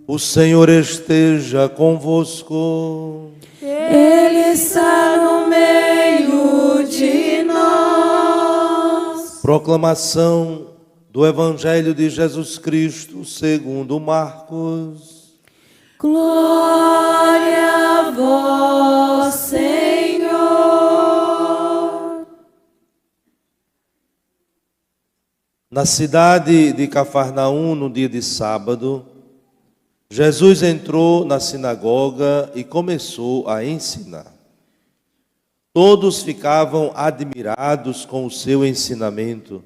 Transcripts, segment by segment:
O Senhor esteja convosco. Ele está no meio de nós. Proclamação do Evangelho de Jesus Cristo segundo Marcos. Glória a vós, Senhor. Na cidade de Cafarnaum, no dia de sábado, Jesus entrou na sinagoga e começou a ensinar. Todos ficavam admirados com o seu ensinamento,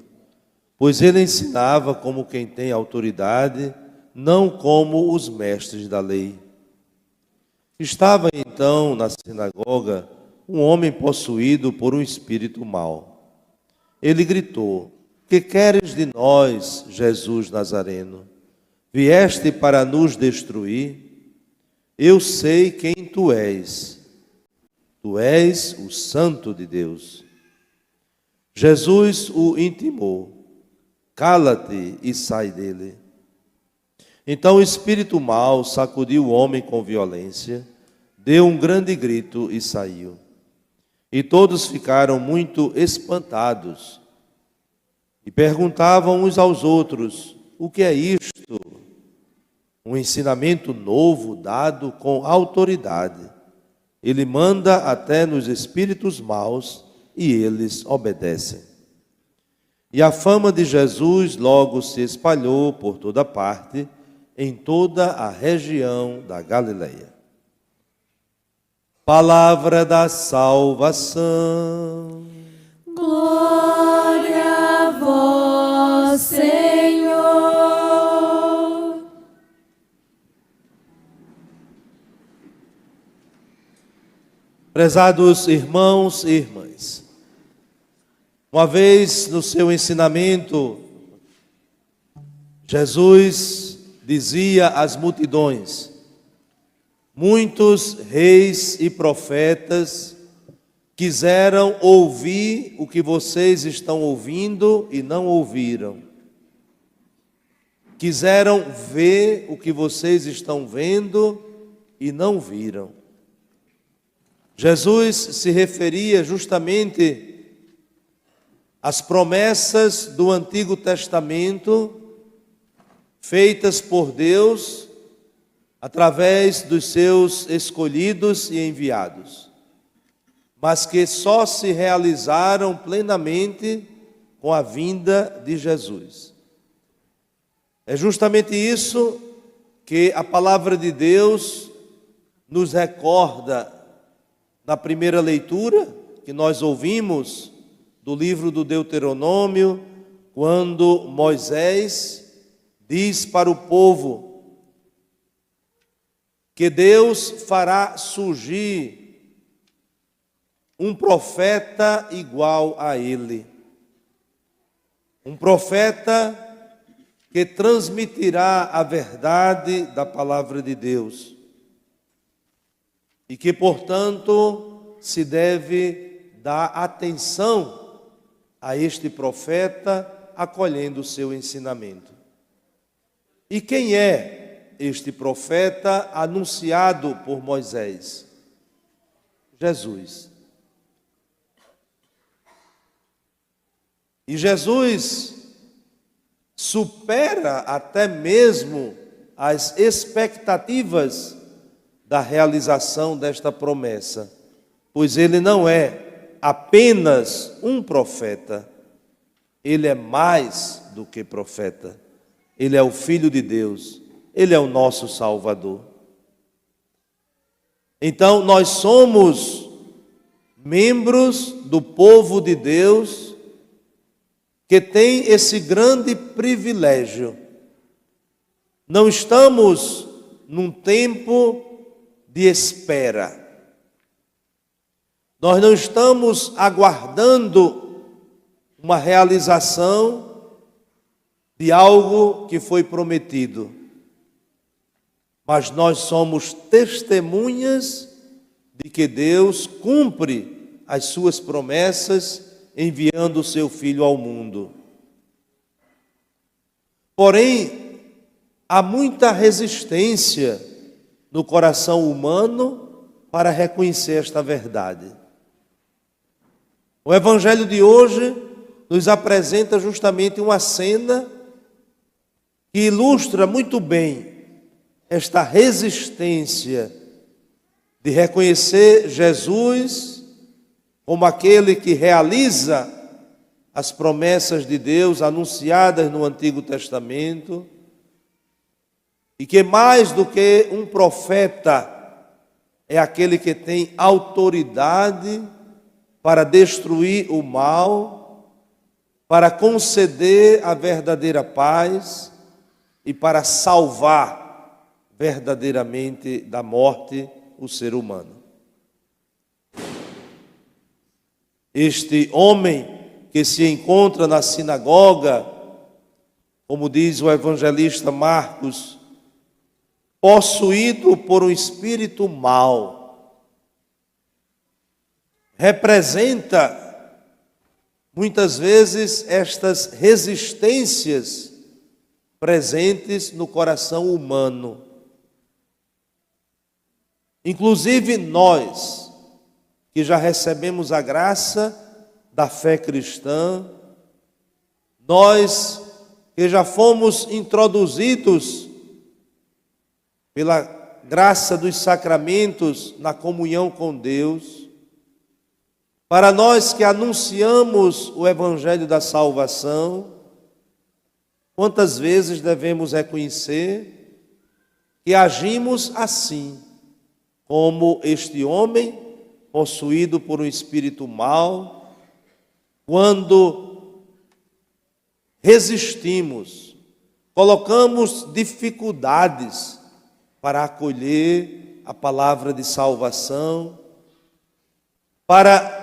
pois ele ensinava como quem tem autoridade, não como os mestres da lei. Estava então na sinagoga um homem possuído por um espírito mau. Ele gritou: "Que queres de nós, Jesus Nazareno? Vieste para nos destruir? Eu sei quem tu és. Tu és o Santo de Deus." Jesus o intimou: "Cala-te e sai dele." Então o espírito mau sacudiu o homem com violência, deu um grande grito e saiu. E todos ficaram muito espantados e perguntavam uns aos outros: "O que é isto? Um ensinamento novo dado com autoridade. Ele manda até nos espíritos maus e eles obedecem." E a fama de Jesus logo se espalhou por toda parte, em toda a região da Galileia. Palavra da salvação. Glória a vós, Senhor. Prezados irmãos e irmãs, uma vez no seu ensinamento, Jesus dizia às multidões: muitos reis e profetas quiseram ouvir o que vocês estão ouvindo e não ouviram. Quiseram ver o que vocês estão vendo e não viram. Jesus se referia justamente às promessas do Antigo Testamento feitas por Deus através dos seus escolhidos e enviados, mas que só se realizaram plenamente com a vinda de Jesus. É justamente isso que a palavra de Deus nos recorda na primeira leitura que nós ouvimos do livro do Deuteronômio, quando Moisés diz para o povo que Deus fará surgir um profeta igual a ele. Um profeta que transmitirá a verdade da palavra de Deus. E que, portanto, se deve dar atenção a este profeta, acolhendo o seu ensinamento. E quem é este profeta anunciado por Moisés? Jesus. E Jesus supera até mesmo as expectativas da realização desta promessa, pois ele não é apenas um profeta, ele é mais do que profeta, ele é o Filho de Deus, ele é o nosso Salvador. Então nós somos membros do povo de Deus que tem esse grande privilégio. Não estamos num tempo de espera. Nós não estamos aguardando uma realização de algo que foi prometido, mas nós somos testemunhas de que Deus cumpre as suas promessas enviando o seu Filho ao mundo. Porém, há muita resistência no coração humano para reconhecer esta verdade. O Evangelho de hoje nos apresenta justamente uma cena que ilustra muito bem esta resistência de reconhecer Jesus como aquele que realiza as promessas de Deus anunciadas no Antigo Testamento, e que mais do que um profeta, é aquele que tem autoridade para destruir o mal, para conceder a verdadeira paz e para salvar verdadeiramente da morte o ser humano. Este homem que se encontra na sinagoga, como diz o evangelista Marcos, possuído por um espírito mau, representa muitas vezes estas resistências presentes no coração humano. Inclusive nós, que já recebemos a graça da fé cristã, nós que já fomos introduzidos pela graça dos sacramentos na comunhão com Deus, para nós que anunciamos o Evangelho da salvação, quantas vezes devemos reconhecer que agimos assim, como este homem possuído por um espírito mau, quando resistimos, colocamos dificuldades para acolher a palavra de salvação, para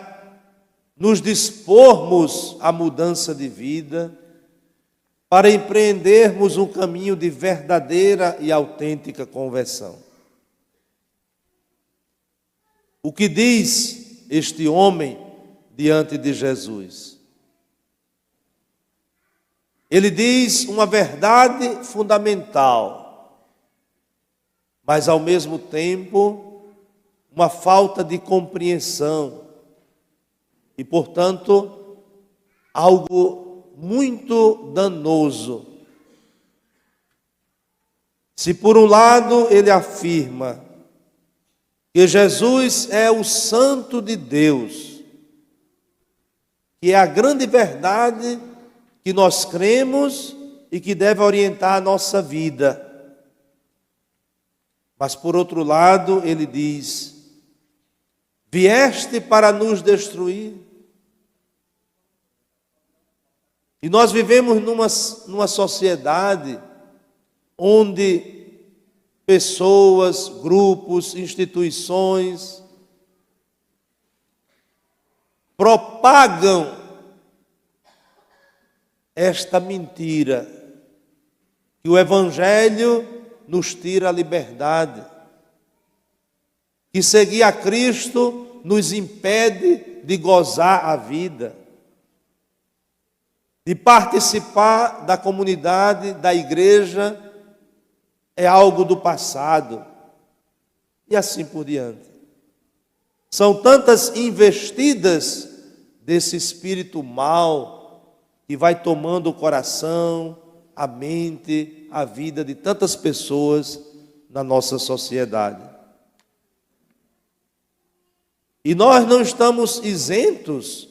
nos dispormos à mudança de vida, para empreendermos um caminho de verdadeira e autêntica conversão. O que diz este homem diante de Jesus? Ele diz uma verdade fundamental, mas ao mesmo tempo uma falta de compreensão e, portanto, algo muito danoso. Se por um lado ele afirma que Jesus é o Santo de Deus, que é a grande verdade que nós cremos e que deve orientar a nossa vida. Mas por outro lado, ele diz: vieste para nos destruir. E nós vivemos numa sociedade onde pessoas, grupos, instituições propagam esta mentira, que o Evangelho nos tira a liberdade, que seguir a Cristo nos impede de gozar a vida, de participar da comunidade, da igreja, é algo do passado, e assim por diante. São tantas investidas desse espírito mau que vai tomando o coração, a mente, a vida de tantas pessoas na nossa sociedade. E nós não estamos isentos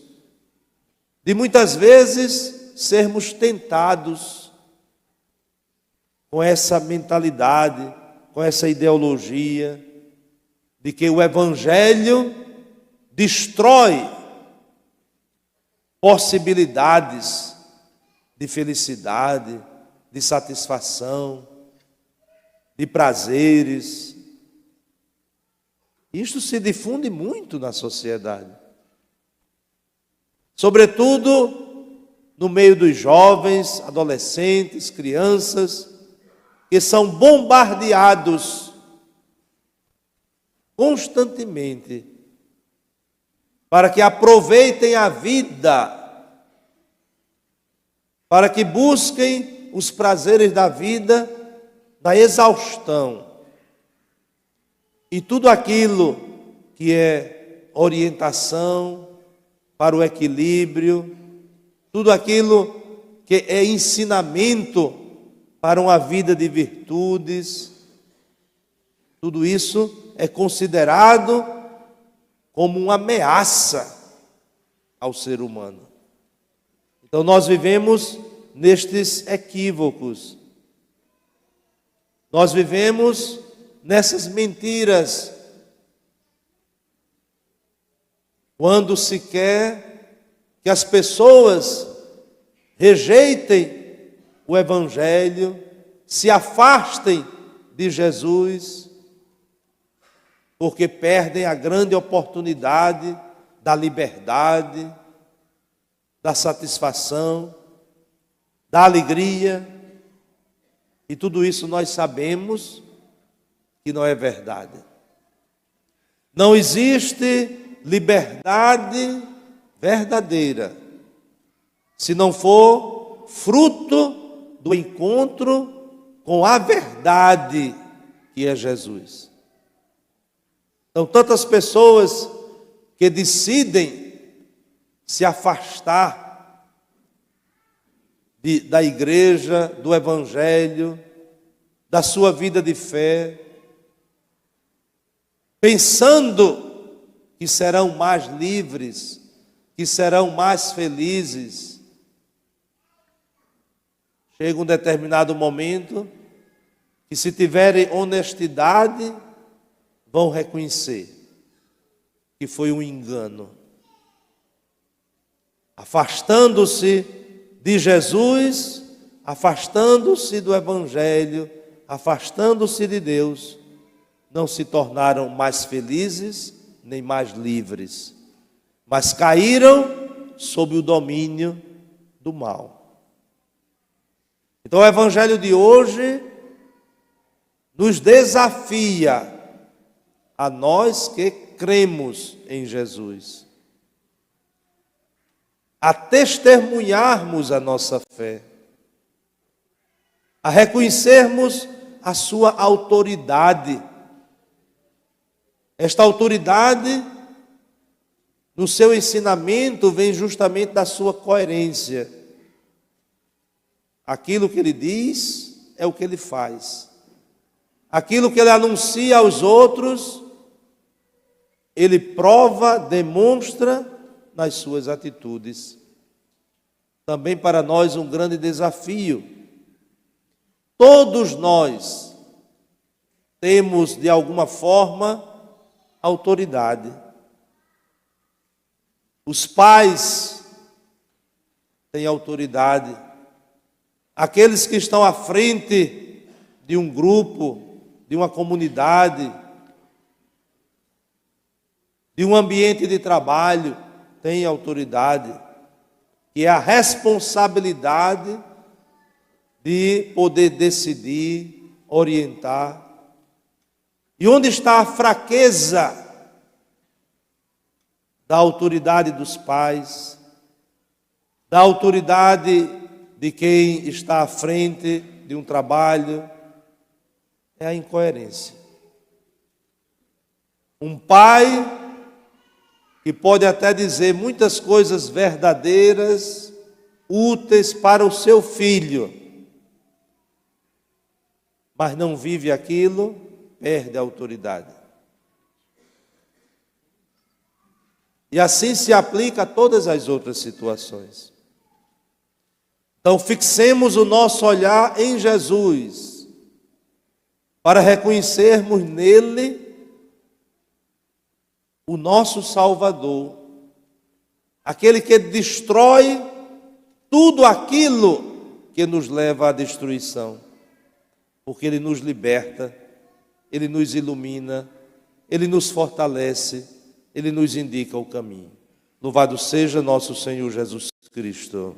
de muitas vezes sermos tentados com essa mentalidade, com essa ideologia de que o Evangelho destrói possibilidades de felicidade, de satisfação, de prazeres. Isto se difunde muito na sociedade, sobretudo no meio dos jovens, adolescentes, crianças, que são bombardeados constantemente para que aproveitem a vida, para que busquem os prazeres da vida na exaustão. E tudo aquilo que é orientação para o equilíbrio, tudo aquilo que é ensinamento para uma vida de virtudes, tudo isso é considerado como uma ameaça ao ser humano. Então nós vivemos nestes equívocos. Nós vivemos nessas mentiras. Quando se quer que as pessoas rejeitem o Evangelho, se afastem de Jesus, porque perdem a grande oportunidade da liberdade, da satisfação, da alegria, e tudo isso nós sabemos que não é verdade. Não existe liberdade verdadeira se não for fruto do encontro com a verdade que é Jesus. Então, tantas pessoas que decidem se afastar da igreja, do Evangelho, da sua vida de fé, pensando que serão mais livres, que serão mais felizes. Chega um determinado momento que, se tiverem honestidade, vão reconhecer que foi um engano. Afastando-se de Jesus, afastando-se do Evangelho, afastando-se de Deus, não se tornaram mais felizes, nem mais livres, mas caíram sob o domínio do mal. Então o Evangelho de hoje nos desafia a nós que cremos em Jesus, a testemunharmos a nossa fé, a reconhecermos a sua autoridade. Esta autoridade, no seu ensinamento, vem justamente da sua coerência. Aquilo que ele diz é o que ele faz. Aquilo que ele anuncia aos outros, ele prova, demonstra nas suas atitudes. Também para nós um grande desafio. Todos nós temos, de alguma forma, autoridade. Os pais têm autoridade. Aqueles que estão à frente de um grupo, de uma comunidade, de um ambiente de trabalho, têm autoridade, que é a responsabilidade de poder decidir, orientar. E onde está a fraqueza da autoridade dos pais, da autoridade de quem está à frente de um trabalho? É a incoerência. Um pai que pode até dizer muitas coisas verdadeiras, úteis para o seu filho, mas não vive aquilo, perde a autoridade. E assim se aplica a todas as outras situações. Então fixemos o nosso olhar em Jesus, para reconhecermos nele o nosso Salvador, aquele que destrói tudo aquilo que nos leva à destruição, porque ele nos liberta, ele nos ilumina, ele nos fortalece, ele nos indica o caminho. Louvado seja nosso Senhor Jesus Cristo.